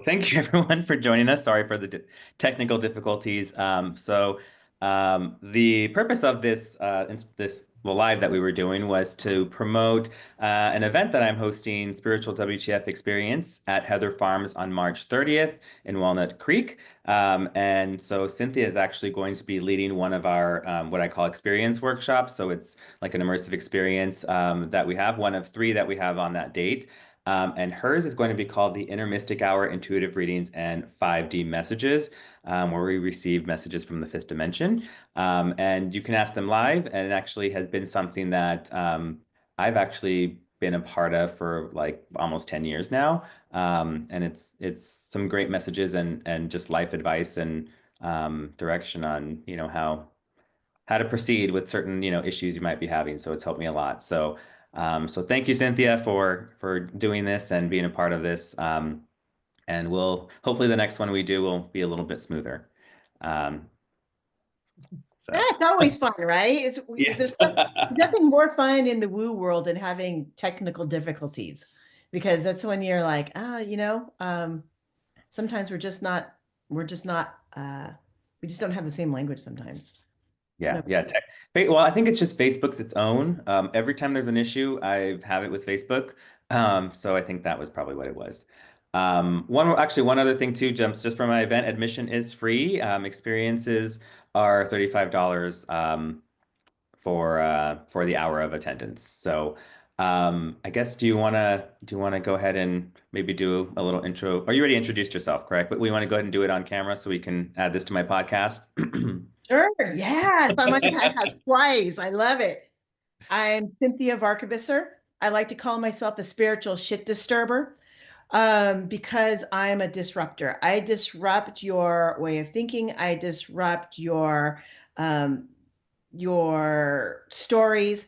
Thank you everyone for joining us. Sorry for the technical difficulties. The purpose of this live that we were doing was to promote an event that I'm hosting, Spiritual WTF Experience at Heather Farms on March 30th in Walnut Creek. And so Cynthia is actually going to be leading one of our what I call experience workshops. So it's like an immersive experience that we have, one of three that we have on that date. And hers is going to be called the Inner Mystic Hour Intuitive Readings and 5D Messages, where we receive messages from the fifth dimension. And you can ask them live, and it actually has been something that I've actually been a part of for like almost 10 years now. And it's some great messages and just life advice and direction on, how to proceed with certain, issues you might be having. So it's helped me a lot. So thank you, Cynthia, for doing this and being a part of this. And we'll hopefully the next one we do will be a little bit smoother. Um, Yeah, so it's always fun, right? yes. There's nothing more fun in the woo world than having technical difficulties, because that's when you're like, sometimes we're just not, we just don't have the same language sometimes. Yeah, No. yeah. Well, I think it's just Facebook's its own. Every time there's an issue, I have it with Facebook. So I think that was probably what it was. One other thing too, jumps just from my event, admission is free. Experiences are $35 for the hour of attendance. So I guess do you wanna go ahead and maybe do a little intro? Or you already introduced yourself, correct? But we want to go ahead and do it on camera so we can add this to my podcast. Sure. Yes. I'm on your podcast twice. I love it. I'm Cinthia Varkevisser. I like to call myself a spiritual shit disturber, because I'm a disruptor. I disrupt your way of thinking. I disrupt um, your stories,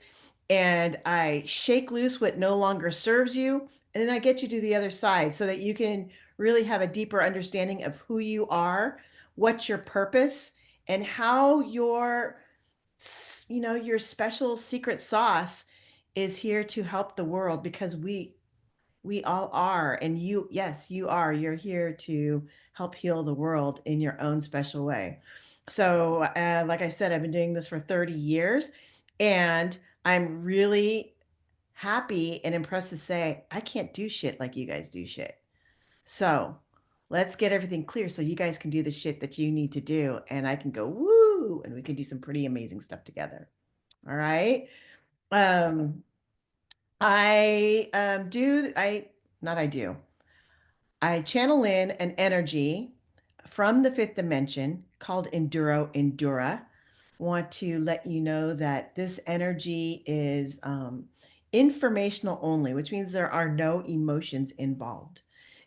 and I shake loose what no longer serves you. And then I get you to the other side so that you can really have a deeper understanding of who you are, what's your purpose, and how your special secret sauce is here to help the world, because we all are. And you, yes, you are. You're here to help heal the world in your own special way. So, like I said, I've been doing this for 30 years, and I'm really happy and impressed to say I can't do shit like you guys do shit. So, let's get everything clear so you guys can do the shit that you need to do, and I can go woo, and we can do some pretty amazing stuff together. All right. Um, I do I not I do. I channel in an energy from the fifth dimension called Endura. Want to let you know that this energy is informational only, which means there are no emotions involved.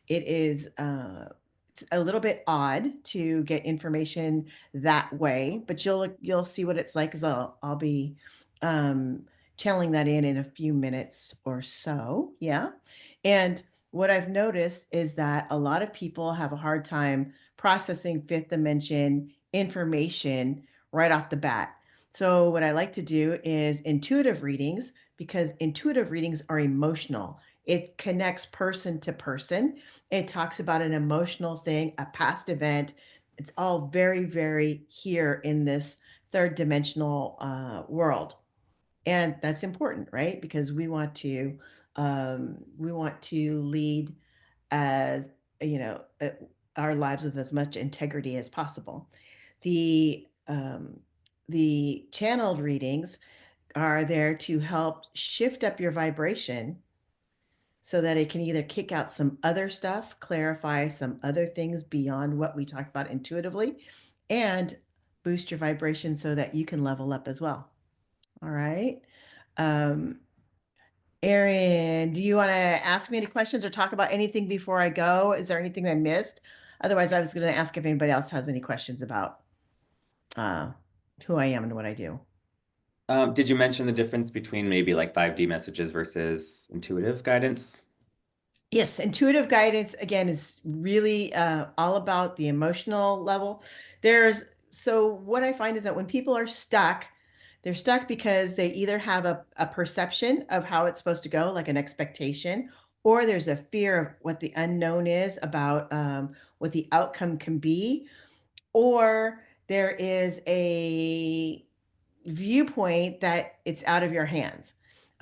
It is it's a little bit odd to get information that way, but you'll see what it's like, because I'll be um, channeling that in a few minutes or so. Yeah, and what I've noticed is that a lot of people have a hard time processing fifth dimension information right off the bat. So, what I like to do is intuitive readings, because intuitive readings are emotional. It connects person to person. It talks about an emotional thing, a past event. It's all very, very here in this third dimensional world, and that's important, right? Because we want to lead as you know uh, our lives with as much integrity as possible. The um, the channeled readings are there to help shift up your vibration so that it can either kick out some other stuff, clarify some other things beyond what we talked about intuitively, and boost your vibration so that you can level up as well. All right. Um, Erin, do you want to ask me any questions or talk about anything before I go? Is there anything I missed? Otherwise, I was going to ask if anybody else has any questions about uh, who I am and what I do. Did you mention the difference between maybe like 5D messages versus intuitive guidance? Yes, intuitive guidance again is really all about the emotional level. So what I find is that when people are stuck, they're stuck because they either have a perception of how it's supposed to go, like an expectation, or there's a fear of what the unknown is about what the outcome can be, or there is a viewpoint that it's out of your hands.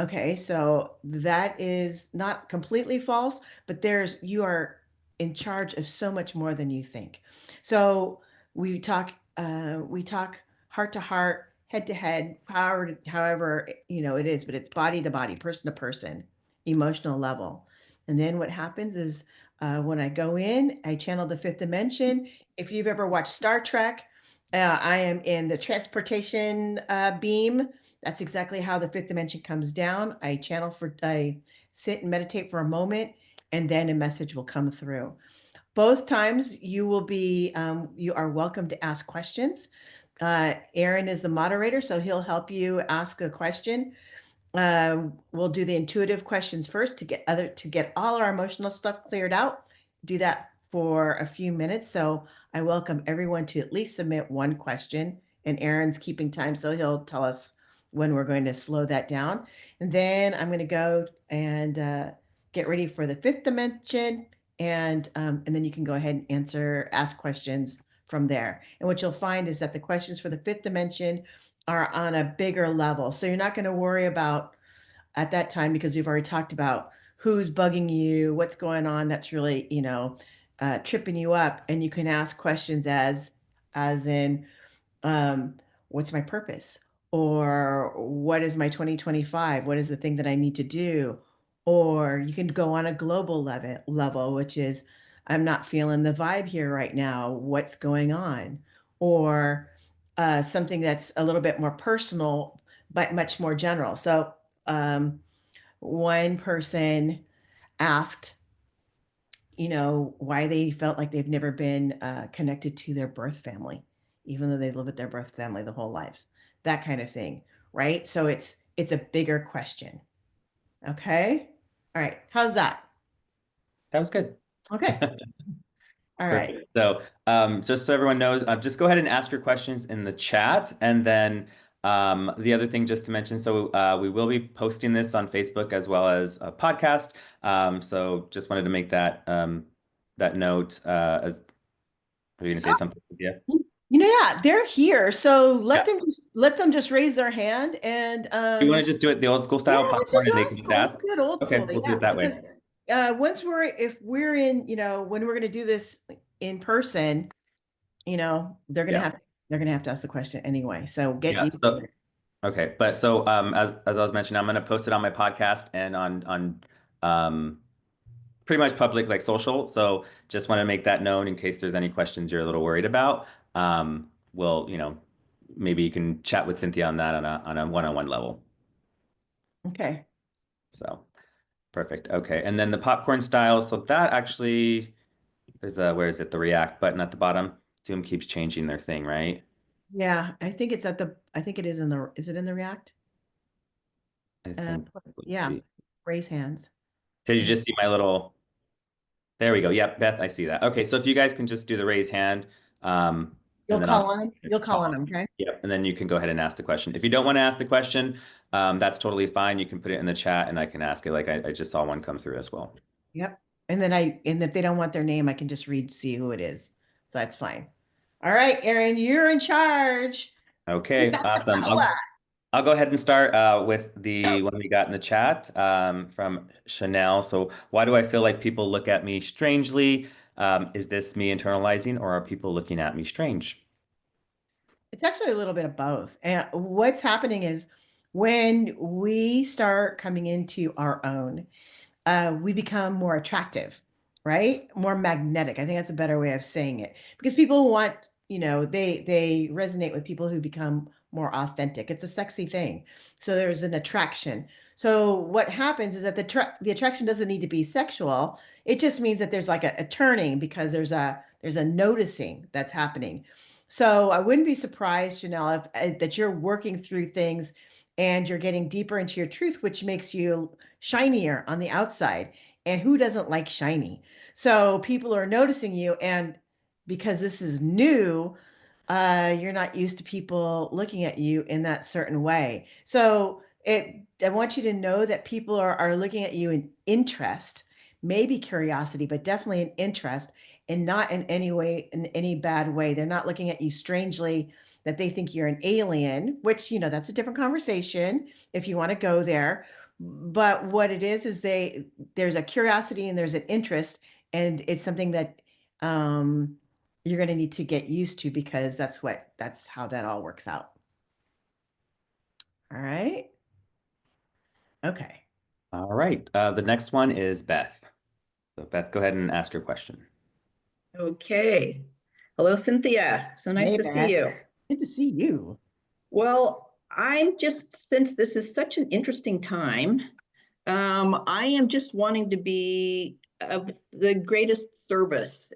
Okay, so that is not completely false, but you are in charge of so much more than you think. So we talk heart to heart, head to head, however, it is, but it's body to body, person to person, emotional level. And then what happens is when I go in, I channel the fifth dimension. If you've ever watched Star Trek, I am in the transportation beam. That's exactly how the fifth dimension comes down. I sit and meditate for a moment, and then a message will come through. Both times you are welcome to ask questions. Aaron is the moderator, so he'll help you ask a question. We'll do the intuitive questions first to get all our emotional stuff cleared out. Do that for a few minutes. So I welcome everyone to at least submit one question, and Aaron's keeping time, so he'll tell us when we're going to slow that down. And then I'm going to go and get ready for the fifth dimension, and then you can go ahead and ask questions from there. And what you'll find is that the questions for the fifth dimension are on a bigger level. So you're not going to worry about at that time, because we've already talked about who's bugging you, what's going on that's really, tripping you up. And you can ask questions as in, um, what's my purpose? Or what is my 2025? What is the thing that I need to do? Or you can go on a global level, which is, I'm not feeling the vibe here right now. What's going on? Or something that's a little bit more personal, but much more general. So one person asked, why they felt like they've never been connected to their birth family, even though they live with their birth family the whole lives, that kind of thing, right? So it's a bigger question. Okay. All right. How's that? That was good. Okay. All right. Perfect. So, just so everyone knows, just go ahead and ask your questions in the chat. And then the other thing just to mention, so we will be posting this on Facebook as well as a podcast. So just wanted to make that note. As are you going to say something? Yeah. Yeah, they're here. So Yeah. let them just raise their hand, and Do you want to just do it the old school yeah, style, let's just popcorn, do and they old can just school. ask? Let's do it old Okay, school. we'll do Yeah, it that because way. if we're in, when we're going to do this in person, Yeah. they're gonna have to ask the question anyway. So get Yeah. used to So it. okay, but so as I was mentioning, I'm going to post it on my podcast and on pretty much public like social. So just want to make that known in case there's any questions you're a little worried about. Well, maybe you can chat with Cynthia on that on a one-on-one level. Okay. So perfect. Okay, and then the popcorn style. So that actually there's a where is it? The react button at the bottom. Zoom keeps changing their thing, right? Yeah, I think it is is it in the React? I Uh, think. Let's yeah, see. raise hands. Did you And just see my little? There we go. Yep, Beth, I see that. Okay, so if you guys can just do the raise hand, and then I'll you'll call on them, okay? yep, and then you can go ahead and ask the question. If you don't want to ask the question, that's totally fine. You can put it in the chat, and I can ask it. Like I just saw one come through as well. Yep. And if they don't want their name, I can just see who it is. So that's fine. All right, Erin, you're in charge. You Okay, got the awesome. power. I'll go ahead and start with the one we got in the chat from Chanel. So, why do I feel like people look at me strangely? Is this me internalizing, or are people looking at me strange? It's actually a little bit of both. And what's happening is when we start coming into our own, we become more attractive, right? More magnetic. I think that's a better way of saying it, because people want, they resonate with people who become more authentic. It's a sexy thing. So there's an attraction. So what happens is that the attraction doesn't need to be sexual. It just means that there's like a turning, because there's a noticing that's happening. So I wouldn't be surprised, Janelle, if that you're working through things and you're getting deeper into your truth, which makes you shinier on the outside. And who doesn't like shiny? So people are noticing you. And because this is new, you're not used to people looking at you in that certain way. So I want you to know that people are looking at you in interest. maybe curiosity, but definitely an interest, and not in any way, in any bad way. They're not looking at you strangely that they think you're an alien, which, that's a different conversation if you want to go there. But what it is there's a curiosity and there's an interest, and it's something that um, you're going to need to get used to, because that's how that all works out. All right. Okay. All right. The next one is Beth. So Beth, go ahead and ask your question. Okay. Hello, Cynthia. So nice Hey, to see Beth. you. Good to see you. Well, since this is such an interesting time, I am just wanting to be of the greatest service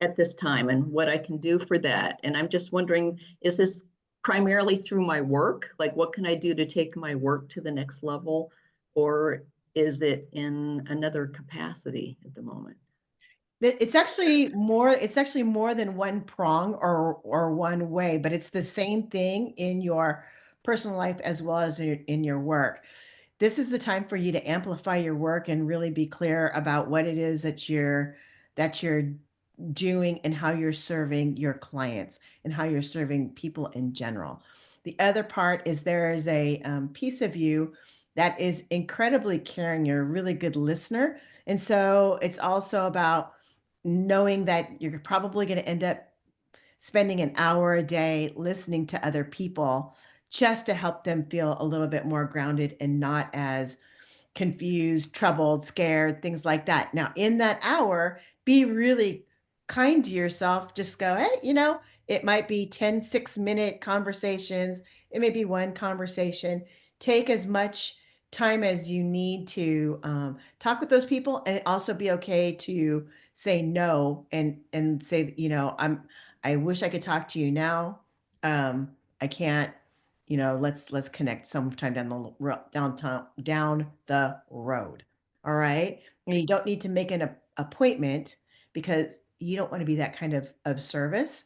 at this time and what I can do for that. And I'm just wondering, is this primarily through my work? Like, what can I do to take my work to the next level? Or is it in another capacity at the moment? It's actually more than one prong or one way, but it's the same thing in your personal life as well as in your work. This is the time for you to amplify your work and really be clear about what it is that you're doing, and how you're serving your clients, and how you're serving people in general. The other part is there is a piece of you that is incredibly caring. You're a really good listener. And so it's also about knowing that you're probably going to end up spending an hour a day listening to other people, just to help them feel a little bit more grounded and not as confused, troubled, scared, things like that. Now, in that hour, be really kind to yourself. Just go, hey, it might be 10 6-minute conversations. It may be one conversation. Take as much time as you need to talk with those people, and also be okay to say no, and say, I wish I could talk to you now. I can't, let's connect sometime down the road. All right. And you don't need to make an appointment, because you don't want to be that kind of service.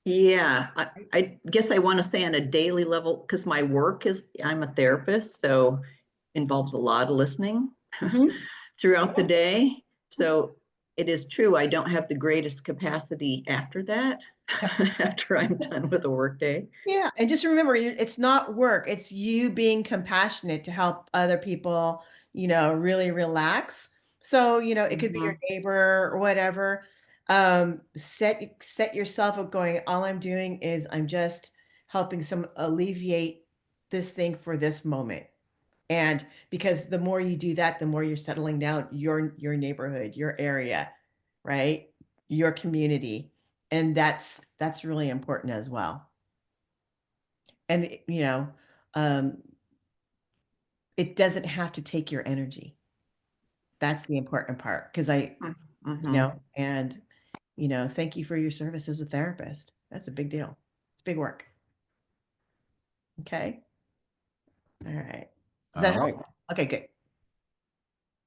Yeah, I guess I want to say on a daily level, because I'm a therapist, so involves a lot of listening Mhm. throughout the day. So it is true, I don't have the greatest capacity after that, after I'm done with a work day. Yeah, and just remember, it's not work. It's you being compassionate to help other people, really relax. So, it could be your Mhm. neighbor or whatever. Set yourself up going, all I'm doing is I'm just helping some alleviate this thing for this moment. And because the more you do that, the more you're settling down your neighborhood, your area, right? Your community. And that's really important as well. And um it doesn't have to take your energy. That's the important part, because Mhm. and thank you for your service as a therapist. That's a big deal. It's big work. Okay. All right. Does that All help? right. Okay, good.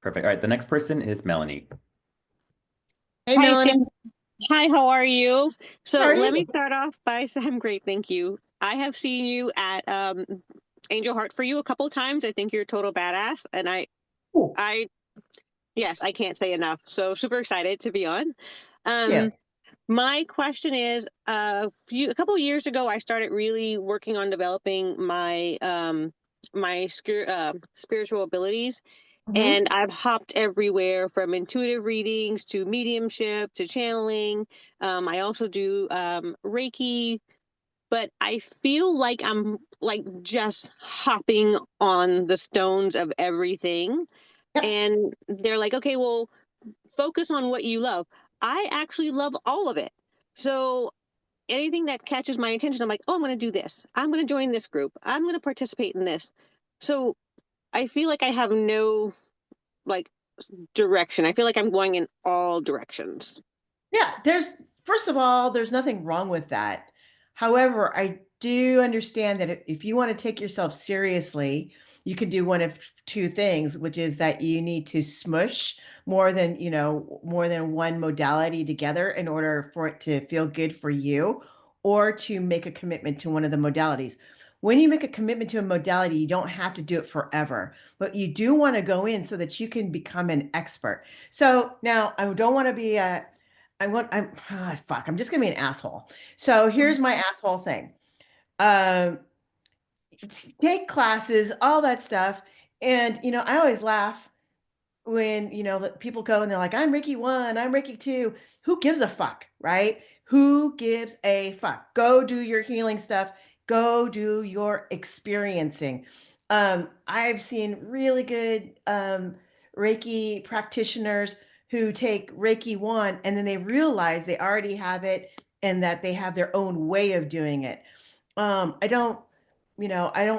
Perfect. All right. The next person is Melanie. Hey, Hi, Melanie. Sam. Hi, how are you? How So are let me you? start off by saying I'm great, thank you. I have seen you at Angel Heart for You a couple of times. I think you're a total badass, and Cool. I, yes, I can't say enough. So super excited to be on. Yeah. Um, my question is, a couple of years ago, I started really working on developing my spiritual abilities, Hmm. and I've hopped everywhere from intuitive readings to mediumship to channeling. I also do Reiki, but I feel like I'm like just hopping on the stones of everything. Yep. And they're like, okay, well, focus on what you love. I actually love all of it. So anything that catches my attention, I'm like, oh, I'm going to do this. I'm going to join this group. I'm going to participate in this. So I feel like I have no like direction. I feel like I'm going in all directions. Yeah, first of all, there's nothing wrong with that. However, I do understand that if you want to take yourself seriously, you can do one of two things, which is that you need to smush more than one modality together in order for it to feel good for you, or to make a commitment to one of the modalities. when you make a commitment to a modality, you don't have to do it forever, but you do want to go in so that you can become an expert. So now I don't want to be a, fuck, I'm just going to be an asshole. So here's my asshole thing. Um, Take classes, all that stuff. And, I always laugh when, people go and they're like, I'm Reiki 1, I'm Reiki 2. Who gives a fuck, right? Who gives a fuck? Go do your healing stuff. Go do your experiencing. I've seen really good Reiki practitioners who take Reiki 1 and then they realize they already have it and that they have their own way of doing it. I don't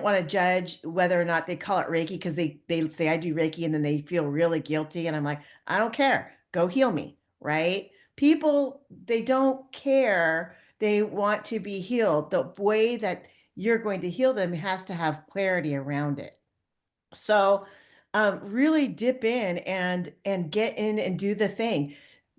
want to judge whether or not they call it Reiki because they say I do Reiki and then they feel really guilty. And I'm like, I don't care. Go heal me, right? People, they don't care. They want to be healed. The way that you're going to heal them has to have clarity around it. So really dip in and get in and do the thing.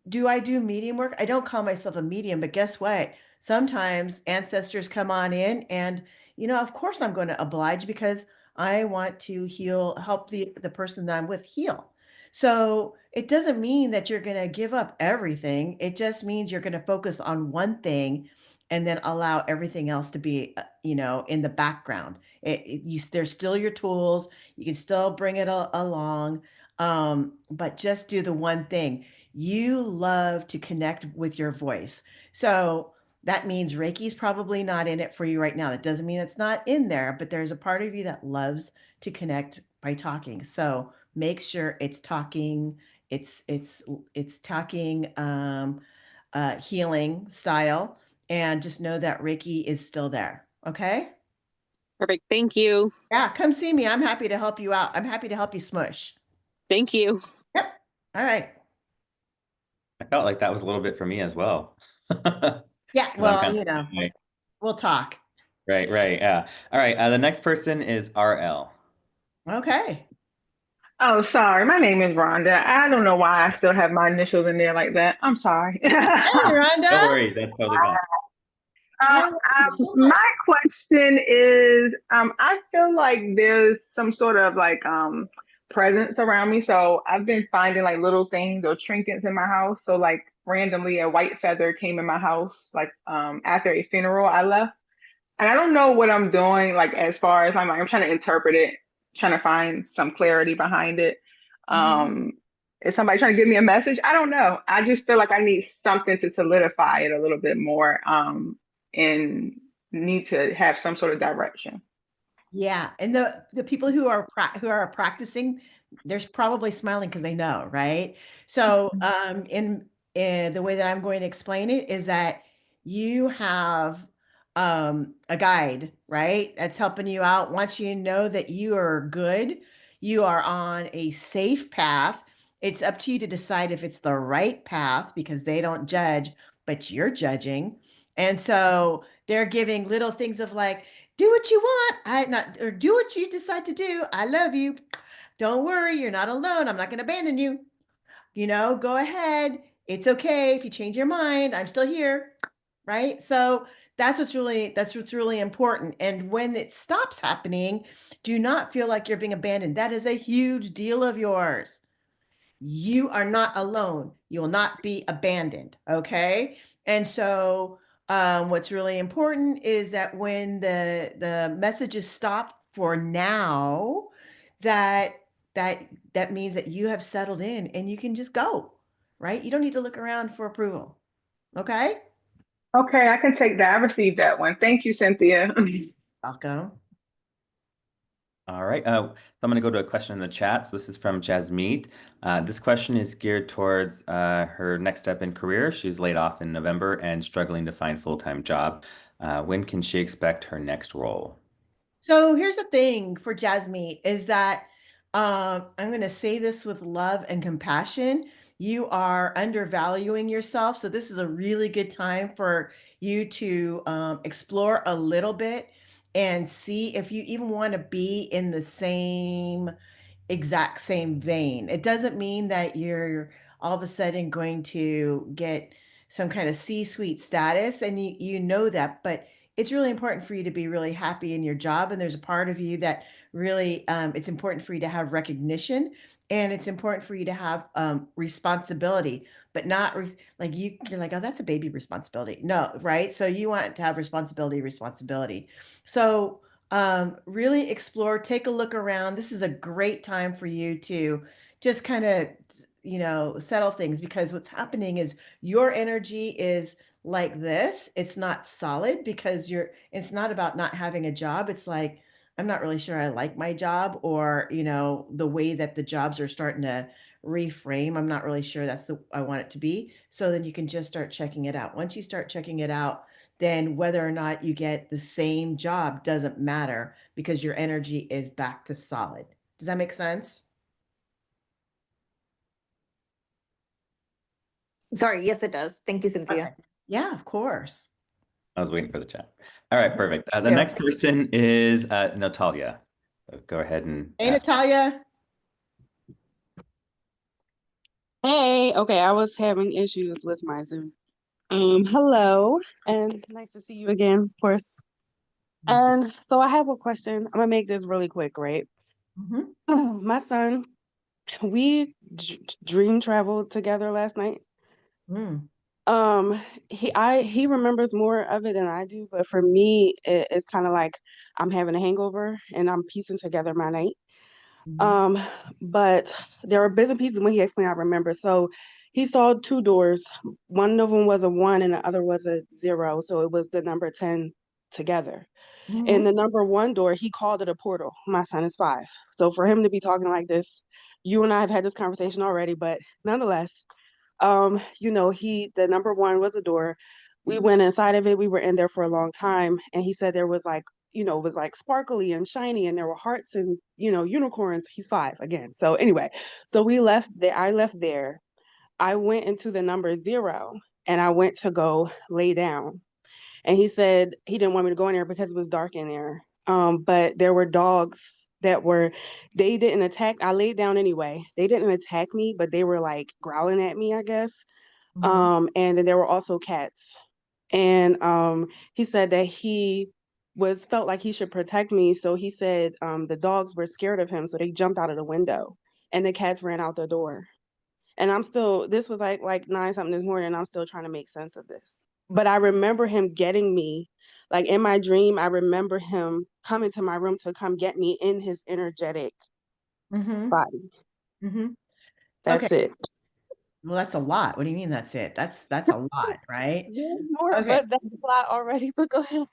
Do I do medium work? I don't call myself a medium, but guess what? Sometimes ancestors come on in and, of course I'm going to oblige because I want to heal, help the person that I'm with heal. So it doesn't mean that you're going to give up everything. It just means you're going to focus on one thing and then allow everything else to be, in the background. There's still your tools. You can still bring it along, but just do the one thing. You love to connect with your voice. So that means Reiki's probably not in it for you right now. That doesn't mean it's not in there, but there's a part of you that loves to connect by talking. So make sure it's talking, it's talking healing style, and just know that Reiki is still there. Okay? Perfect. Thank you. Yeah, come see me. I'm happy to help you out. I'm happy to help you smush. Thank you. Yep. All right. I felt like that was a little bit for me as well. Yeah, 'Cause I'm well, kind of we'll talk. right, yeah. All right, the next person is RL. Okay. Oh, sorry. My name is Rhonda. I don't know why I still have my initials in there like that. I'm sorry. Hey, Rhonda. No worries, that's totally fine. My question is, I feel like there's some sort of like presence around me. So I've been finding like little things or trinkets in my house. So like randomly a white feather came in my house like after a funeral I left. And I don't know what I'm doing, like as far as I'm trying to interpret it, trying to find some clarity behind it. Um, is somebody trying to give me a message? I don't know. I just feel like I need something to solidify it a little bit more, and need to have some sort of direction. Yeah, and the people who are practicing, they're probably smiling because they know, right? So, in the way that I'm going to explain it is that you have a guide, right? That's helping you out. Once you know that you are good, you are on a safe path. It's up to you to decide if it's the right path because they don't judge, but you're judging. And so they're giving little things of like, do what you want. Or do what you decide to do. I love you. Don't worry, you're not alone. I'm not going to abandon you. Go ahead. It's okay if you change your mind. I'm still here. Right? So that's what's really important. And when it stops happening, do not feel like you're being abandoned. That is a huge deal of yours. You are not alone. You will not be abandoned. Okay. And so what's really important is that when the messages stop for now, that that means that you have settled in and you can just go, right? You don't need to look around for approval. Okay. Okay, I can take that. I received that one. Thank you, Cynthia. Welcome. All right, so I'm going to go to a question in the chat. So this is from Jasmeet. This question is geared towards her next step in career. She was laid off in November and struggling to find full-time job. When can she expect her next role? So here's the thing for Jasmine is that I'm going to say this with love and compassion. You are undervaluing yourself. So this is a really good time for you to explore a little bit and see if you even want to be in the exact same vein. It doesn't mean that you're all of a sudden going to get some kind of C-suite status, and you know that, but it's really important for you to be really happy in your job. And there's a part of you that really, it's important for you to have recognition, and it's important for you to have responsibility, but not like you're like, oh, that's a baby responsibility. No, right? So you want to have responsibility. So really explore, take a look around. This is a great time for you to just kind of, settle things, because what's happening is your energy is like this. It's not solid because it's not about not having a job. It's like, I'm not really sure I like my job, or, the way that the jobs are starting to reframe. I'm not really sure that's the I want it to be. So then you can just start checking it out. Once you start checking it out, then whether or not you get the same job doesn't matter, because your energy is back to solid. Does that make sense? Sorry, yes, it does. Thank you, Okay. Cynthia. Yeah, of course. I was waiting for the chat. All right, perfect. The Yeah. next person is Natalia. So go ahead and Hey, ask. Natalia. Hey, okay, I was having issues with my Zoom. Hello, and nice to see you again, of course. And so I have a question. I'm gonna make this really quick, right? Mhm. My son, we dream traveled together last night. Mm. He remembers more of it than I do, but for me, it's kind of like I'm having a hangover and I'm piecing together my night. Mhm. But there were bits and pieces when he explained, I remember. So he saw two doors. One of them was a 1 and the other was a 0. So it was the number 10 together. And Mhm. the number 1 door, he called it a portal. My son is 5. So for him to be talking like this, you and I have had this conversation already, but nonetheless, the number 1 was a door. We went inside of it. We were in there for a long time. And he said there was like, it was like sparkly and shiny and there were hearts and, unicorns. He's 5 again. So anyway, so we left there. I left there. I went into the number 0 and I went to go lay down. And he said he didn't want me to go in there because it was dark in there. But there were dogs they didn't attack. I laid down anyway. They didn't attack me, but they were like growling at me, I guess. Mhm. And then there were also cats. And he said that he felt like he should protect me. So he said the dogs were scared of him, so they jumped out of the window, and the cats ran out the door. And this was like 9 something this morning, and I'm still trying to make sense of this. But I remember him getting me, like in my dream. I remember him coming to my room to come get me in his energetic Mhm. body. Mhm. Okay. That's it. Well, that's a lot. What do you mean that's it? That's a lot, right? There's more, Okay. but that's a lot already. But go ahead.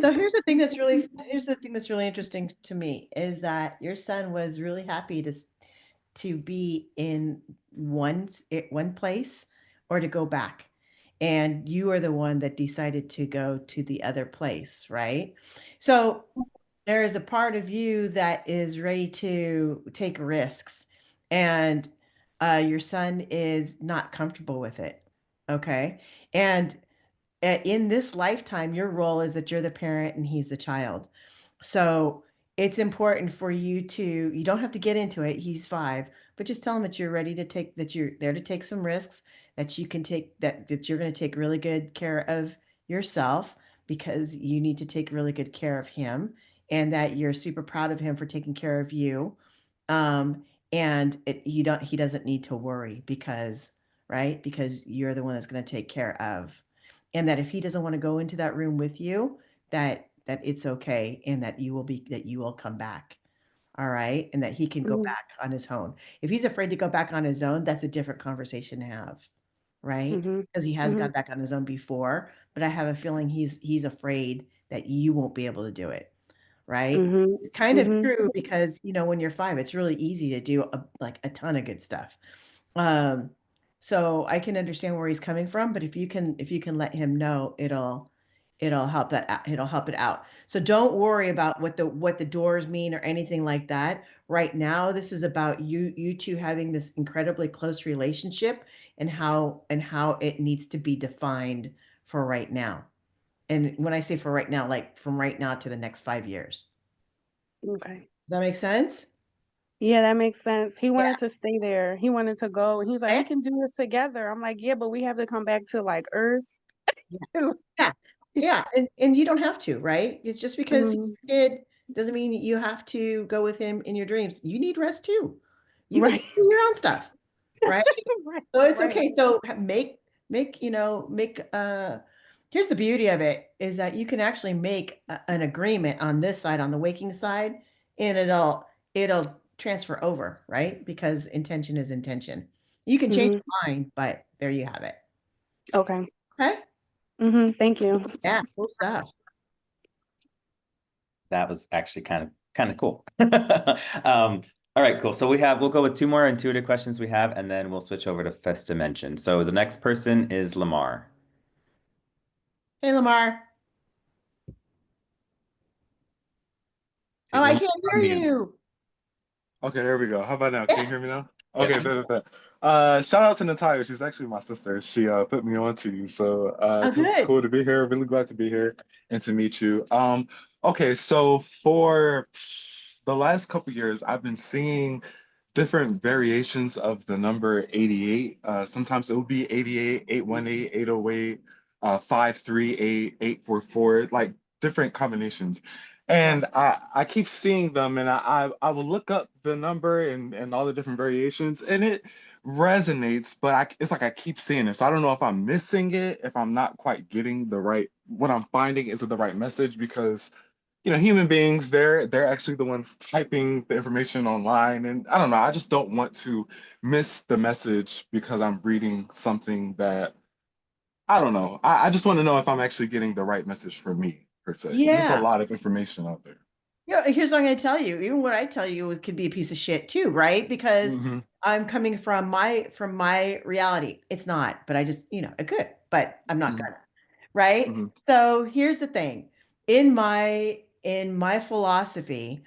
So here's the thing that's really interesting to me, is that your son was really happy to be in one place, or to go back. And you are the one that decided to go to the other place, right? So there is a part of you that is ready to take risks, and your son is not comfortable with it. Okay. And in this lifetime, your role is that you're the parent and he's the child. So it's important for you don't have to get into it. He's 5, but just tell him that that you're there to take some risks, that you can take, that you're going to take really good care of yourself, because you need to take really good care of him, and that you're super proud of him for taking care of you. Um, and he doesn't need to worry, because, right? Because you're the one that's going to take care of, and that if he doesn't want to go into that room with you, that it's okay, and that you will come back. All right. And that he can go back on his own. If he's afraid to go back on his own, that's a different conversation to have, right? Mm-hmm. Because he has Mm-hmm. gone back on his own before, but I have a feeling he's afraid that you won't be able to do it. Right. Mm-hmm. It's kind of Mm-hmm. true, because when you're 5, it's really easy to do a ton of good stuff. Um, so I can understand where he's coming from, but if you can let him know, it'll it'll help it out. So don't worry about what the doors mean or anything like that. Right now, this is about you two having this incredibly close relationship, and how it needs to be defined for right now. And when I say for right now, like from right now to the next 5 years. Okay. Does that make sense? Yeah, that makes sense. He Yeah. wanted to stay there. He wanted to go, and he was like, Okay. "We can do this together." I'm like, "Yeah, but we have to come back to like Earth." Yeah. Yeah, and you don't have to, right? It's just because he's Mhm. your kid doesn't mean you have to go with him in your dreams. You need rest too. You can Right. do your own stuff, right? Right. So it's Right. okay. So make here's the beauty of it is that you can actually make an agreement on this side, on the waking side, and it'll transfer over, right? Because intention is intention. You can change Mhm. your mind, but there you have it. Okay. Okay? Thank you. Yeah, cool stuff. That was actually kind of cool. All right, cool. So we'll go with two more intuitive questions we have, and then we'll switch over to fifth dimension. So the next person is Lamar. Hey, Lamar. See, Oh, I Lamar, can't hear unmute. you. Okay, there we go. How about now? Can you Yeah, hear me now? Okay, yeah. better. Shout out to Natalia. She's actually my sister. She put me on to you. So Oh, this is good. cool to be here. Really glad to be here and to meet you. Okay, so for the last couple years, I've been seeing different variations of the number 88. Sometimes it will be 88, 818, 808, 538, 844, like different combinations. Yeah. And I keep seeing them, and I will look up the number and all the different variations, and it resonates, but it's like I keep seeing it. So I don't know if I'm missing it, if I'm not quite getting the right, what I'm finding isn't the right message, because human beings, they're actually the ones typing the information online, and I don't know, I just don't want to miss the message because I'm reading something that I don't know. I just want to know if I'm actually getting the right message for me, per se, because there's a Yeah. lot of information out there. Yeah, here's what I'm going to tell you. Even what I tell you could be a piece of shit too, right? Because Hmm. I'm coming from my reality. It's not, but I just, it could, but I'm not Hmm. gonna, right? Hmm. So here's the thing. In my philosophy,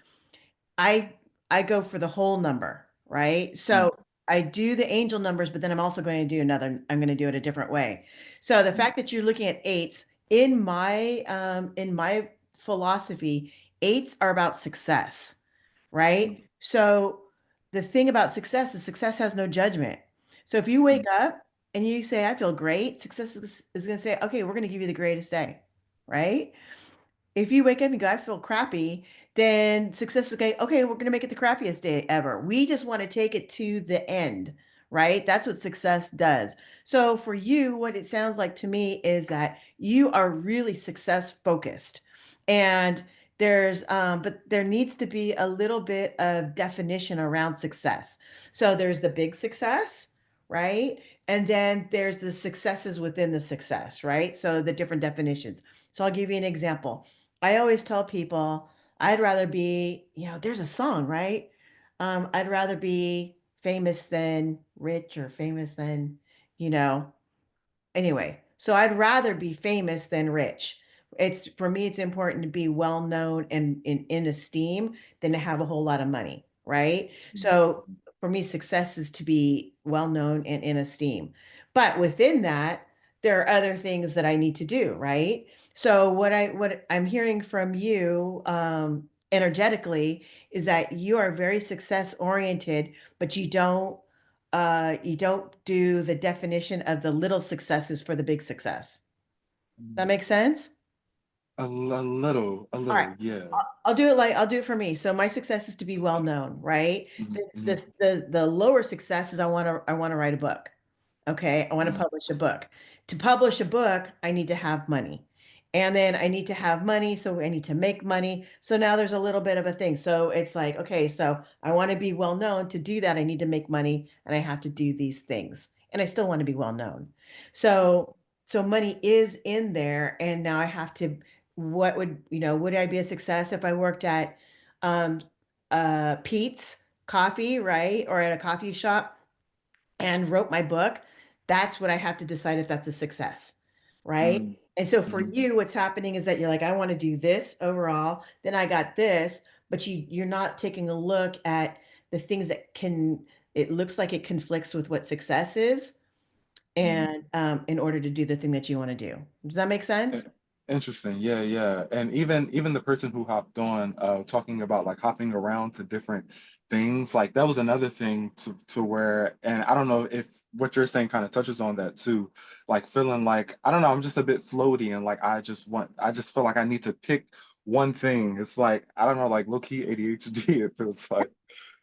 I I go for the whole number, right? Hmm. So I do the angel numbers, but then I'm going to do it a different way. So the fact that you're looking at eights in my philosophy, eights are about success, right? So the thing about success is success has no judgment. So if you wake up and you say, I feel great, success is going to say, okay, we're going to give you the greatest day, right? If you wake up and go, I feel crappy, then success is okay, we're going to make it the crappiest day ever. We just want to take it to the end, right? That's what success does. So for you, what it sounds like to me is that you are really success focused. And but there needs to be a little bit of definition around success. So there's the big success, right? And then there's the successes within the success, right? So the different definitions. So I'll give you an example. I always tell people I'd rather be, there's a song, right? I'd rather be famous than rich or famous than, you know, anyway. So I'd rather be famous than rich. It's for me, it's important to be well known and in esteem than to have a whole lot of money, right? So for me, success is to be well known and in esteem. But within that, there are other things that I need to do, right? So what I'm hearing from you energetically is that you are very success oriented, but you don't do the definition of the little successes for the big success. That makes sense? A All right. little, yeah. I'll do it for me. So my success is to be well known, right? Hmm. Hmm. The lower success is I want to write a book. Okay, I want to Hmm. publish a book. To publish a book, I need to have money. And then I need to have money, so I need to make money. So now there's a little bit of a thing. So it's like, okay, so I want to be well known. To do that, I need to make money and I have to do these things. And I still want to be well known. So money is in there and now I have to would I be a success if I worked at um Pete's Coffee, right? Or at a coffee shop and wrote my book? That's what I have to decide if that's a success, right? Hmm. And so for Hmm. you, what's happening is that you're like, I want to do this overall, then I got this, but you're not taking a look at the things it looks like it conflicts with what success is, Hmm. and in order to do the thing that you want to do. Does that make I- sense? Interesting. Yeah, yeah. And even the person who hopped on talking about like hopping around to different things. Like that was another thing to where, and I don't know if what you're saying kind of touches on that too. Like feeling like, I don't know, I'm just a bit floaty and like I just feel like I need to pick one thing. It's like, I don't know, like low key ADHD, it feels like.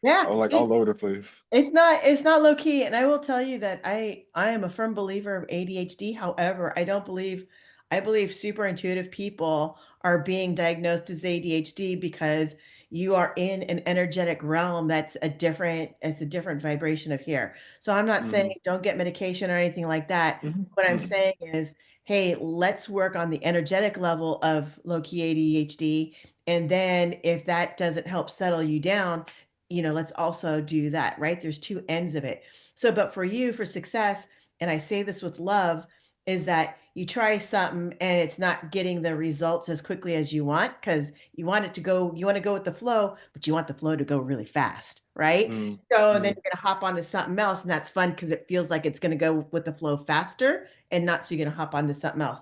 Yeah, Or like all over the place. it's not low key, and I will tell you that I am a firm believer of ADHD. However, I believe super intuitive people are being diagnosed as ADHD because you are in an energetic realm that's it's a different vibration of here. So I'm not saying Mm, don't get medication or anything like that. mhm, What I'm mm, saying is, hey, let's work on the energetic level of low key ADHD, and then if that doesn't help settle you down, let's also do that, right? There's two ends of it. So, but for you, for success, and I say this with love, is that you try something and it's not getting the results as quickly as you want because you want it to go, you want to go with the flow, but you want the flow to go really fast, right? mm, So then mm, you're going to hop onto something else, and that's fun because it feels like it's going to go with the flow faster and not so you're going to hop onto something else.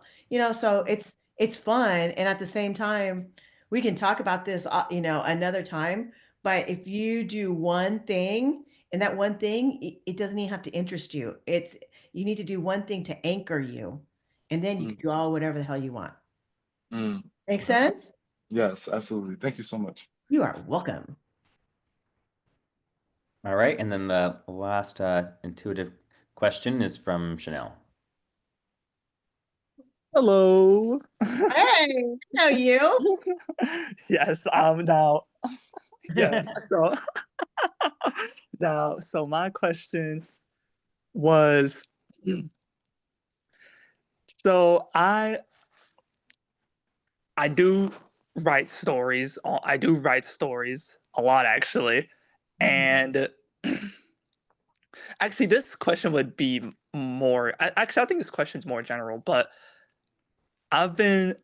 So it's fun, and at the same time, we can talk about this, another time, but if you do one thing, and that one thing, it doesn't even have to interest you. You need to do one thing to anchor you, and then you can mm, do all whatever the hell you want. mm. Make Okay. sense? Yes, absolutely. Thank you so much. You are welcome. All right. And then the last intuitive question is from Chanel. Hello. Hey, I know you. Yes, now yeah. So so my question was so I do write stories. I do write stories a lot actually. And actually this question would be more actually I think this question is more general, but I've been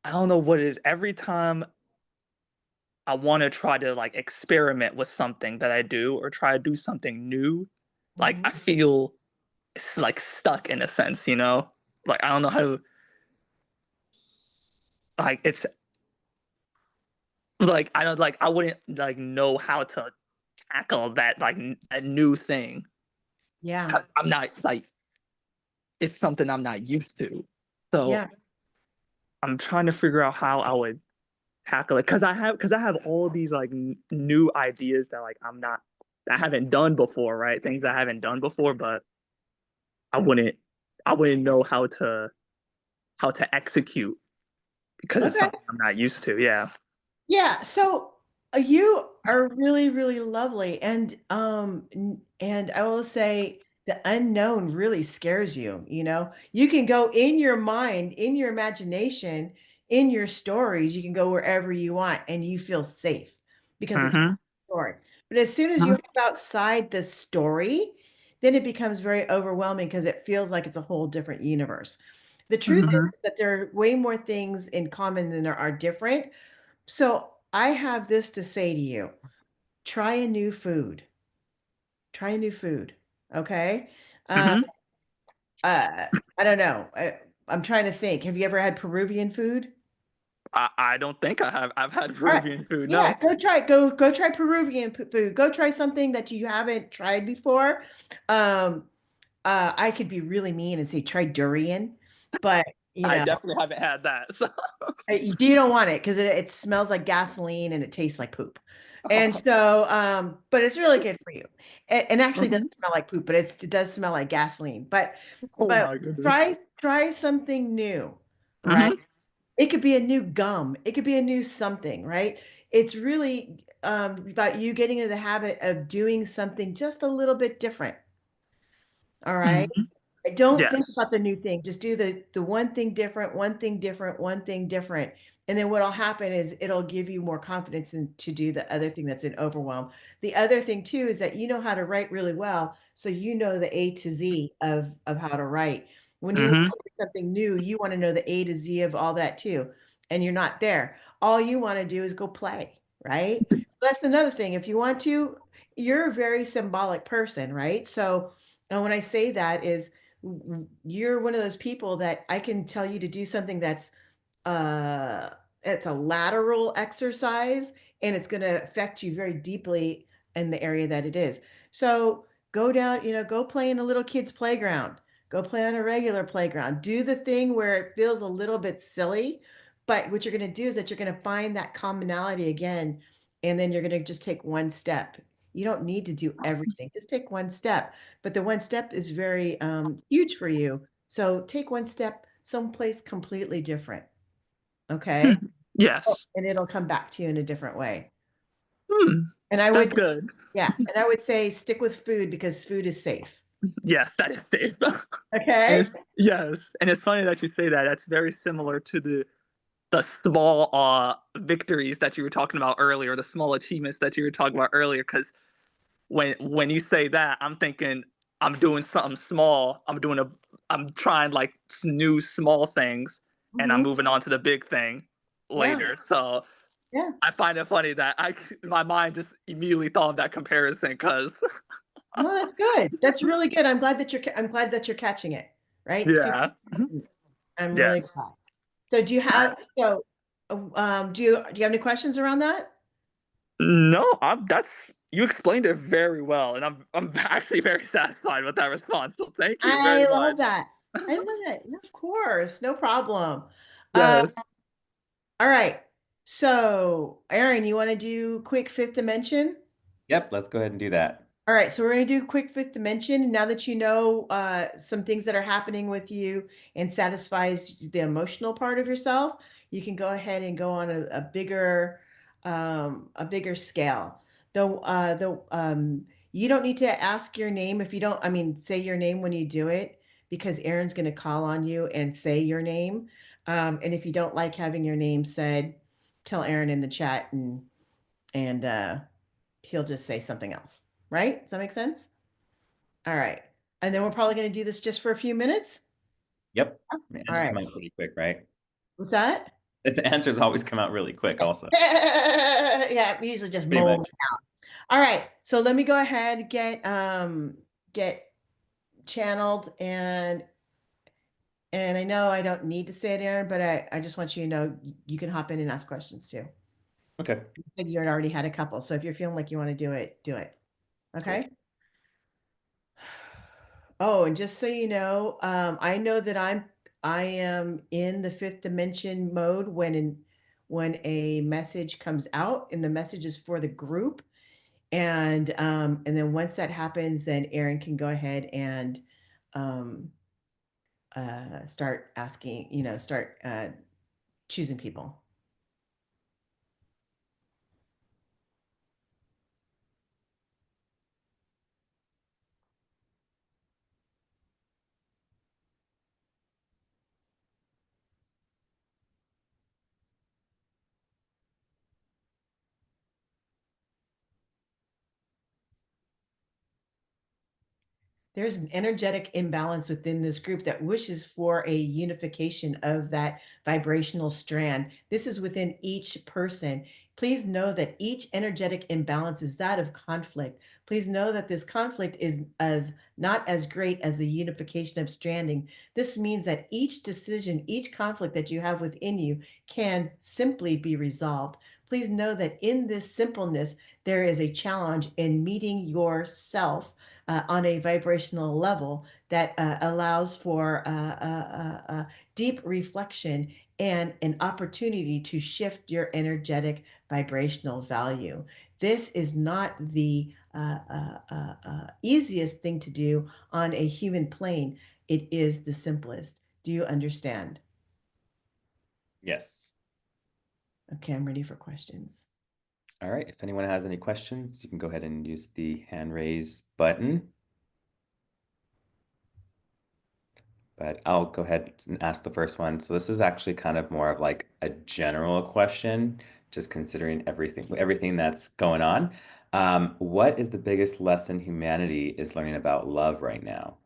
I don't know what it is every time I want to try to like experiment with something that I do or try to do something new. Like I Mhm. feel like stuck in a sense, you know? Like I don't know how to like it's like I don't like I wouldn't like know how to tackle that like a new thing Yeah, because I'm not like it's something I'm not used to. So yeah. I'm trying to figure out how I would tackle it because I have all these like new ideas that like I haven't done before, right? Things I haven't done before, but I wouldn't I wouldn't know how to execute because it's Okay. something I'm not used to. Yeah. Yeah, so you are really, really lovely, and I will say the unknown really scares you. You can go in your mind, in your imagination, in your stories. You can go wherever you want, and you feel safe because it's Mm-hmm. a story. But as soon as you hop outside the story, then it becomes very overwhelming because it feels like it's a whole different universe. The truth is Mm-hmm. that there are way more things in common than there are different. So I have this to say to you. Try a new food. Try a new food. Okay. Uh, Mm-hmm. uh, I don't know. I'm trying to think. Have you ever had Peruvian food? I don't think I have. I've had All right. Peruvian food. Yeah, No. go try Peruvian food. Go try something that you haven't tried before. Um, I could be really mean and say try durian, but you I know, definitely haven't had that. So. You don't want it because it smells like gasoline and it tastes like poop. And so, but it's really good for you. And actually Mhm. doesn't smell like poop, but it does smell like gasoline. But Oh but my goodness. try something new, right? Mm-hmm. It could be a new gum. It could be a new something, right? It's really about you getting into the habit of doing something just a little bit different. All right. Mm-hmm. Don't think Yes. about the new thing. Just do the one thing different, one thing different, one thing different. And then what'll happen is it'll give you more confidence to do the other thing that's in overwhelm. The other thing too is that you know how to write really well. So you know the A to Z of how to write. When you're Mm-hmm. writing something new, you want to know the A to Z of all that too. And you're not there. All you want to do is go play, right? That's another thing. If you want to, you're a very symbolic person, right? So, and when I say that is you're one of those people that I can tell you to do something that's uh it's a lateral exercise, and it's going to affect you very deeply in the area that it is. So go down, go play in a little kid's playground. Go play on a regular playground. Do the thing where it feels a little bit silly, but what you're going to do is that you're going to find that commonality again, and then you're going to just take one step. You don't need to do everything. Just take one step. But the one step is very huge for you. So take one step someplace completely different. Okay. Yes. And it'll come back to you in a different way. And I that's would, good. yeah. And I would say stick with food because food is safe. Yes, that is safe. Okay. Yes. And it's funny that you say that. That's very similar to the small victories that you were talking about earlier, the small achievements that you were talking about earlier. Because when you say that, I'm thinking I'm doing something small. I'm trying like new small things, and I'm moving on to the big thing later. So Yeah. I find it funny that my mind just immediately thought of that comparison because No, that's good. That's really good. I'm glad that you're catching it. Right. yeah. I'm really Yes. glad. So do you have do you have any questions around that? No, you explained it very well, and I'm actually very satisfied with that response. So thank you very I love much. that. I love it. Of course, no problem. Yes. All right. So, Aaron, you want to do quick fifth dimension? Yep, let's go ahead and do that. All right, so we're going to do quick fifth dimension. Now that you know some things that are happening with you and satisfies the emotional part of yourself, you can go ahead and go on a bigger scale. You don't need to ask your name if you don't. I mean, say your name when you do it because Aaron's going to call on you and say your name. And if you don't like having your name said, tell Aaron in the chat and he'll just say something else. Right? Does that make sense? All right. And then we're probably going to do this just for a few minutes. Yep. The answers right. come out pretty quick, right? What's that? The answers always come out really quick also. Yeah, we usually just mold out. All right. So let me go ahead get channeled and I know I don't need to say it, Aaron, but I just want you to know you can hop in and ask questions too. Okay. You said you had already had a couple. So if you're feeling like you want to do it, do it. Okay. Cool. Oh, and just so you know, I know that I am in the fifth dimension mode when a message comes out, and the message is for the group. And then once that happens, then Aaron can go ahead and start asking, start choosing people. There's an energetic imbalance within this group that wishes for a unification of that vibrational strand. This is within each person. Please know that each energetic imbalance is that of conflict. Please know that this conflict is not as great as the unification of stranding. This means that each decision, each conflict that you have within you can simply be resolved. Please know that in this simpleness, there is a challenge in meeting yourself on a vibrational level that allows for deep reflection and an opportunity to shift your energetic vibrational value. This is not the easiest thing to do on a human plane. It is the simplest. Do you understand? Yes. Okay, I'm ready for questions. All right. If anyone has any questions, you can go ahead and use the hand raise button. But I'll go ahead and ask the first one. So this is actually kind of more of like a general question, just considering everything that's going on. What is the biggest lesson humanity is learning about love right now?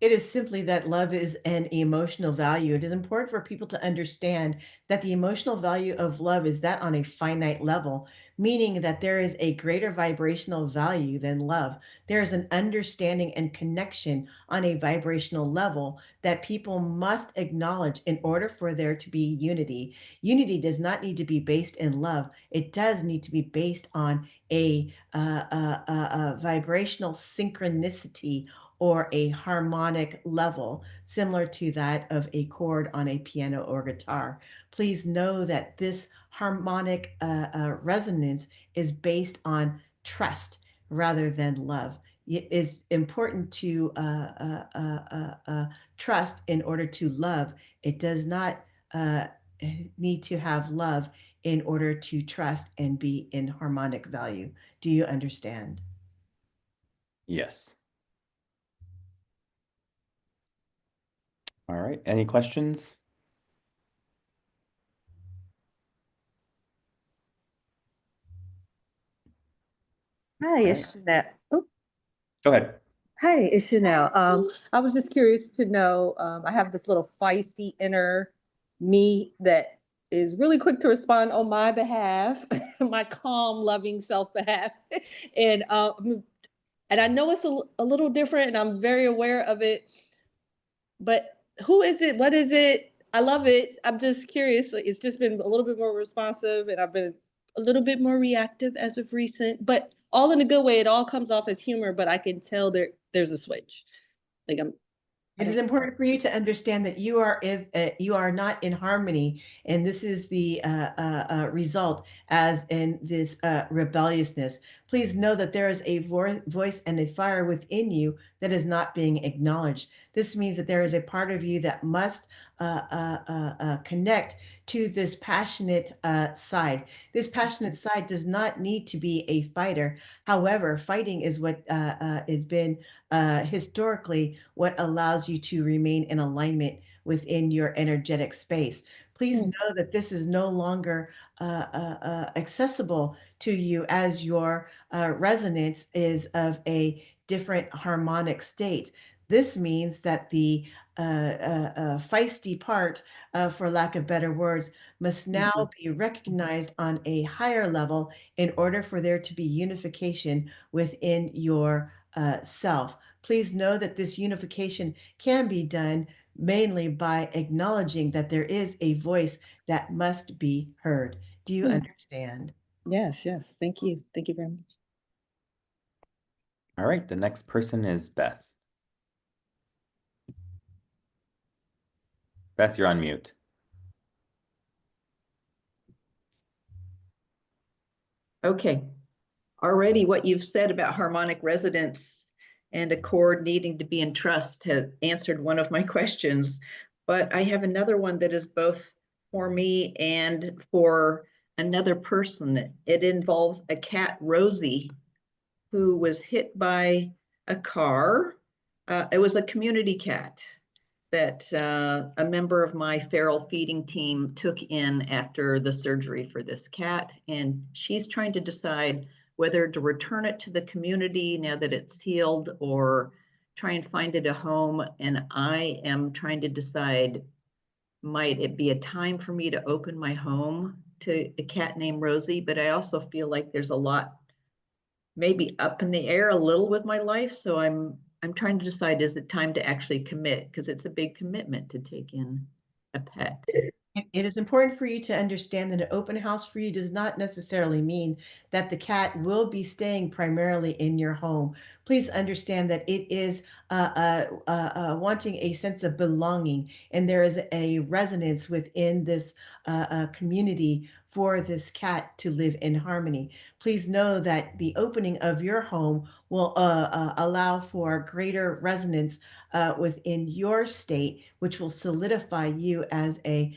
It is simply that love is an emotional value. It is important for people to understand that the emotional value of love is that on a finite level, meaning that there is a greater vibrational value than love. There is an understanding and connection on a vibrational level that people must acknowledge in order for there to be unity. Unity does not need to be based in love. It does need to be based on a vibrational synchronicity or a harmonic level similar to that of a chord on a piano or guitar. Please know that this harmonic resonance is based on trust rather than love. It is important to trust in order to love. It does not need to have love in order to trust and be in harmonic value. Do you understand? Yes. All right. Any questions? Hi, All it's right. Chanel. Oh, Go ahead. hi, it's Chanel. I was just curious to know, I have this little feisty inner me that is really quick to respond on my behalf, my calm, loving self behalf. And and I know it's a little different and I'm very aware of it, but who is it? What is it? I love it. I'm just curious. Like, it's just been a little bit more responsive and I've been a little bit more reactive as of recent, but all in a good way. It all comes off as humor, but I can tell there's a switch. Like I It is don't. important for you to understand that you are if you are not in harmony, and this is the result as in this rebelliousness. Please know that there is a voice and a fire within you that is not being acknowledged. This means that there is a part of you that must connect to this passionate side. This passionate side does not need to be a fighter. However, fighting is what has been historically what allows you to remain in alignment within your energetic space. Please know that this is no longer accessible to you as your resonance is of a different harmonic state. This means that the feisty part, for lack of better words, must now be recognized on a higher level in order for there to be unification within your self. Please know that this unification can be done mainly by acknowledging that there is a voice that must be heard. Do you understand? Yes, yes. Thank you. Thank you very much. All right. The next person is Beth. Beth, you're on mute. Okay. Already what you've said about harmonic resonance and a chord needing to be in trust has answered one of my questions. But I have another one that is both for me and for another person. It involves a cat, Rosie, who was hit by a car. It was a community cat that a member of my feral feeding team took in after the surgery for this cat. And she's trying to decide whether to return it to the community now that it's healed or try and find it a home. And I am trying to decide, might it be a time for me to open my home to a cat named Rosie? But I also feel like there's a lot maybe up in the air a little with my life. So I'm trying to decide, is it time to actually commit? Because it's a big commitment to take in a pet. It is important for you to understand that an open house for you does not necessarily mean that the cat will be staying primarily in your home. Please understand that it is wanting a sense of belonging, and there is a resonance within this community for this cat to live in harmony. Please know that the opening of your home will allow for greater resonance within your state, which will solidify you as a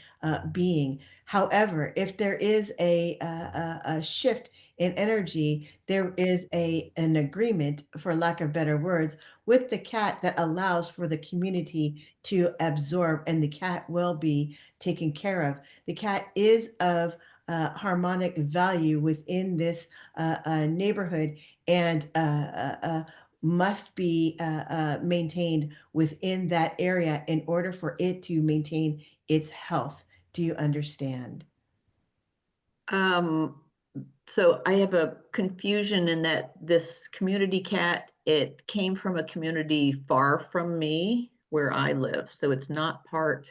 being. However, if there is a shift in energy, there is an agreement, for lack of better words, with the cat that allows for the community to absorb, and the cat will be taken care of. The cat is of harmonic value within this neighborhood, and must be maintained within that area in order for it to maintain its health. Do you understand? So I have a confusion in that this community cat, it came from a community far from me where I live. So it's not part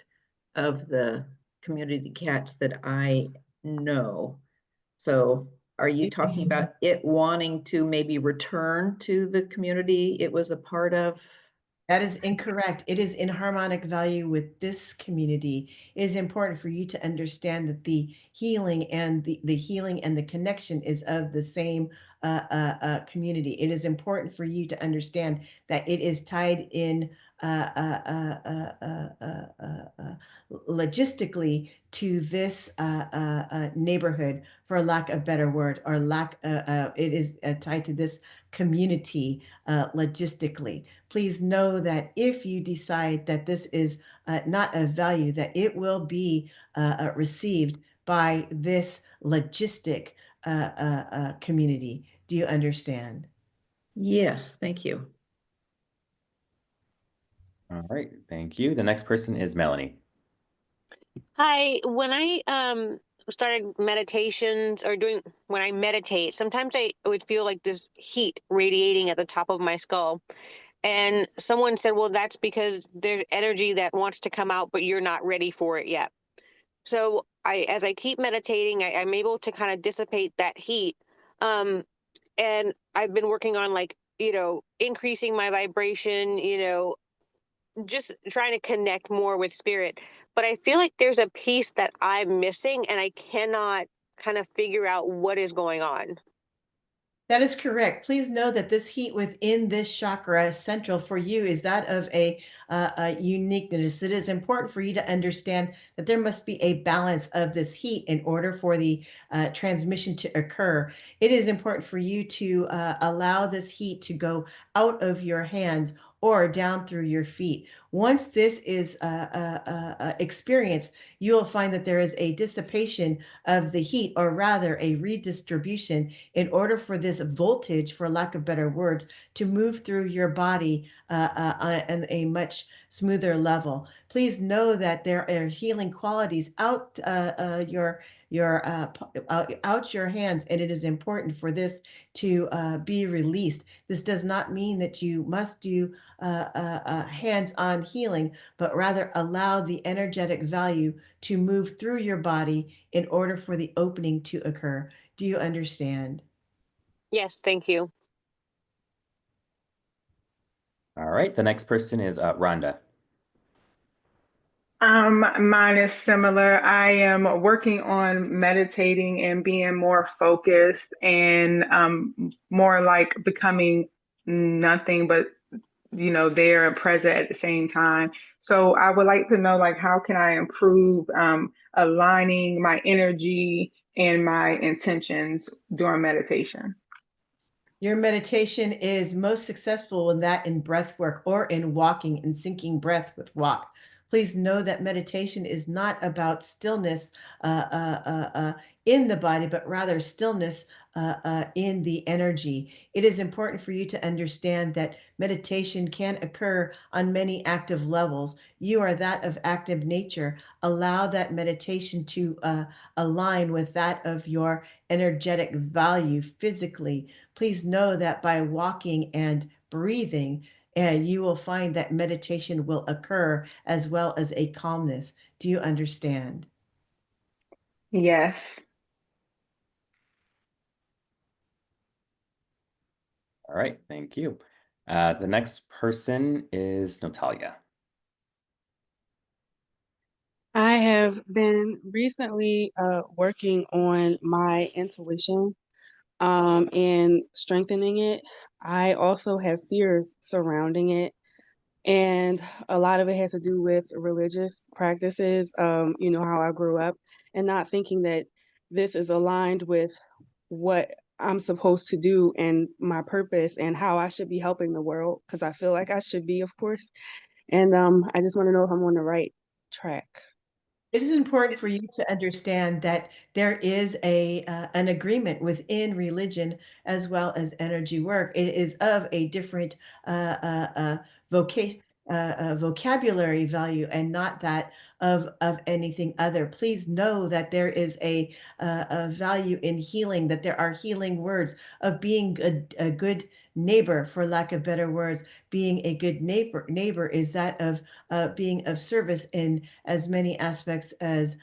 of the community cats that I know. So are you talking about it wanting to maybe return to the community it was a part of? That is incorrect. It is in harmonic value with this community. It is important for you to understand that the healing and the healing and the connection is of the same community. It is important for you to understand that it is tied in logistically to this neighborhood, for lack of a better word, or it is tied to this community logistically. Please know that if you decide that this is not of value, that it will be received by this logistic community. Do you understand? Yes, thank you. All right, thank you. The next person is Melanie. Hi, when I started meditations or when I meditate, sometimes I would feel like this heat radiating at the top of my skull. And someone said, well, that's because there's energy that wants to come out, but you're not ready for it yet. So as I keep meditating, I'm able to kind of dissipate that heat. And I've been working on increasing my vibration, just trying to connect more with spirit. But I feel like there's a piece that I'm missing and I cannot kind of figure out what is going on. That is correct. Please know that this heat within this chakra central for you is that of a uniqueness. It is important for you to understand that there must be a balance of this heat in order for the transmission to occur. It is important for you to allow this heat to go out of your hands or down through your feet. Once this is experienced, you will find that there is a dissipation of the heat, or rather a redistribution, in order for this voltage, for lack of better words, to move through your body on a much smoother level. Please know that there are healing qualities out your out your hands, and it is important for this to be released. This does not mean that you must do hands-on healing, but rather allow the energetic value to move through your body in order for the opening to occur. Do you understand? Yes, thank you. All right, the next person is Rhonda. Mine is similar. I am working on meditating and being more focused and more like becoming nothing but there and present at the same time. So I would like to know, like, how can I improve aligning my energy and my intentions during meditation? Your meditation is most successful in breath work or in walking and syncing breath with walk. Please know that meditation is not about stillness in the body, but rather stillness in the energy. It is important for you to understand that meditation can occur on many active levels. You are that of active nature. Allow that meditation to align with that of your energetic value physically. Please know that by walking and breathing, you will find that meditation will occur as well as a calmness. Do you understand? Yes. All right, thank you. The next person is Natalia. I have been recently working on my intuition and strengthening it. I also have fears surrounding it. And a lot of it has to do with religious practices, how I grew up, and not thinking that this is aligned with what I'm supposed to do and my purpose and how I should be helping the world, because I feel like I should be, of course. And I just want to know if I'm on the right track. It is important for you to understand that there is an agreement within religion as well as energy work. It is of a different vocation. Vocabulary value and not that of anything other. Please know that there is a value in healing, that there are healing words of being a good neighbor, for lack of better words. Being a good neighbor is that of being of service in as many aspects as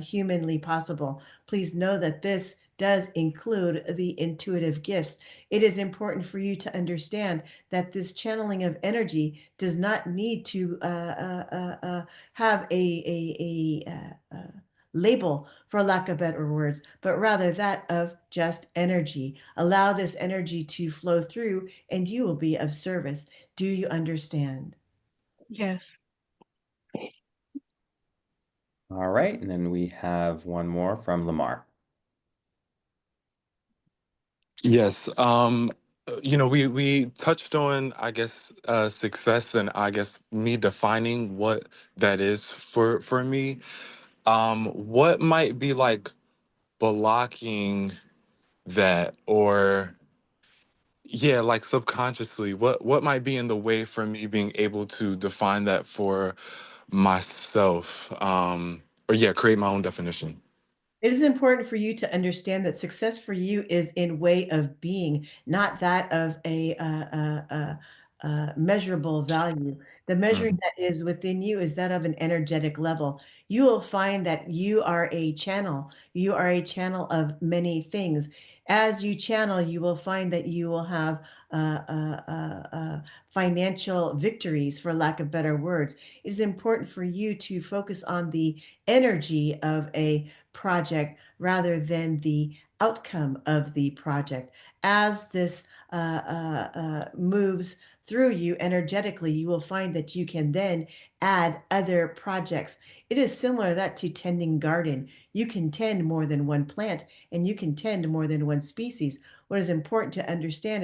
humanly possible. Please know that this does include the intuitive gifts. It is important for you to understand that this channeling of energy does not need to have a label, for lack of better words, but rather that of just energy. Allow this energy to flow through and you will be of service. Do you understand? Yes. All right, and then we have one more from Lamar. Yes. We touched on, I guess, success, and I guess me defining what that is for me. What might be like blocking that, or yeah, like subconsciously, what might be in the way for me being able to define that for myself? Or yeah, create my own definition. It is important for you to understand that success for you is in way of being, not that of a measurable value. The measuring Mhm. that is within you is that of an energetic level. You will find that you are a channel. You are a channel of many things. As you channel, you will find that you will have financial victories, for lack of better words. It is important for you to focus on the energy of a project rather than the outcome of the project. As this moves through you energetically, you will find that you can then add other projects. It is similar that to tending garden. You can tend more than one plant and you can tend more than one species. What is important to understand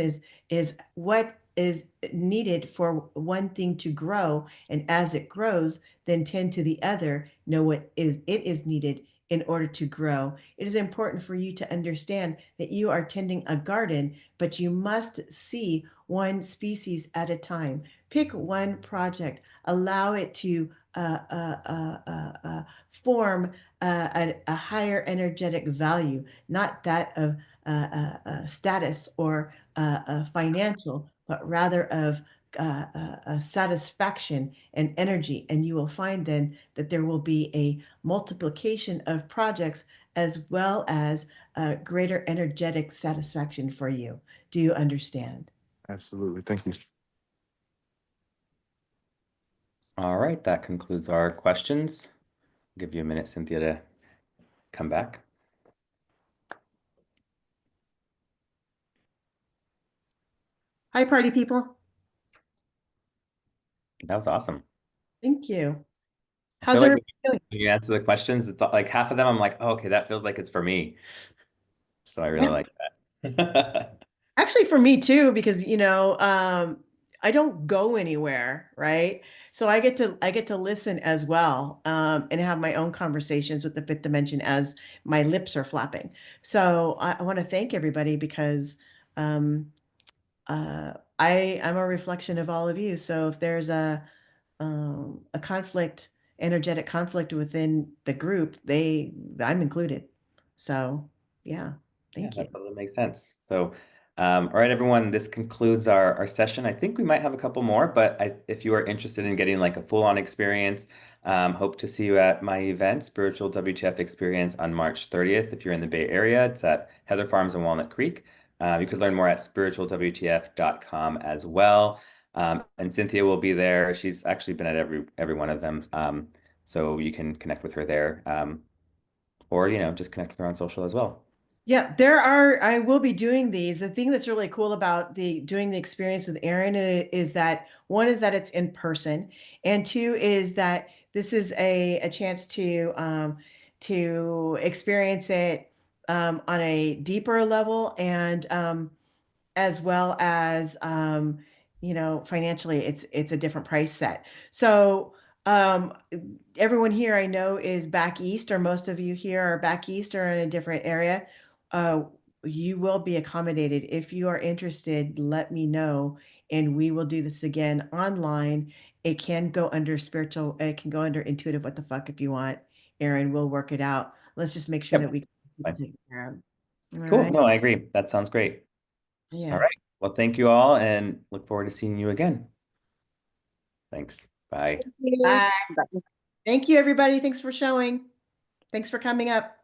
is what is needed for one thing to grow, and as it grows, then tend to the other. Know what is it is needed in order to grow. It is important for you to understand that you are tending a garden, but you must see one species at a time. Pick one project, allow it to form a higher energetic value, not that of status or financial, but rather of satisfaction and energy. And you will find then that there will be a multiplication of projects as well as greater energetic satisfaction for you. Do you understand? Absolutely. Thank you. All right, that concludes our questions. I'll give you a minute, Cynthia, to come back. Hi, party people. That was awesome. Thank you. I How's feel like everybody doing? when you answer the questions, it's like half of them I'm like, oh, okay, that feels like it's for me. So I really Yeah. like that. Actually, for me too, because I don't go anywhere, right? So I get to listen as well, and have my own conversations with the fifth dimension as my lips are flapping. So I want to thank everybody because um, I'm a reflection of all of you. So if there's a conflict, energetic conflict within the group, I'm included. So yeah, Yeah, thank you. that totally makes sense. So, all right, everyone, this concludes our session. I think we might have a couple more, but if you are interested in getting like a full-on experience, hope to see you at my event, Spiritual WTF Experience on March 30th. If you're in the Bay Area, it's at Heather Farms in Walnut Creek. You could learn more at spiritualwtf.com as well. And Cynthia will be there. She's actually been at every one of them. So you can connect with her there. Or, just connect with her on social as well. Yeah, I will be doing these. The thing that's really cool about doing the experience with Erin is that one is that it's in person, and two is that this is a chance to experience it on a deeper level and as well as financially it's a different price set. So Um, everyone here I know is back east, or most of you here are back east or in a different area. You will be accommodated. If you are interested, let me know, and we will do this again online. It can go under spiritual, it can go under intuitive what the fuck if you want. Aaron, we'll work it out. Let's just make sure Yep. that we Fine. take care of. All Cool. right. No, I agree. That sounds great. Yeah. All right. Well, thank you all and look forward to seeing you again. Thanks. Bye. Bye. Thank you, everybody. Thanks for showing. Thanks for coming up.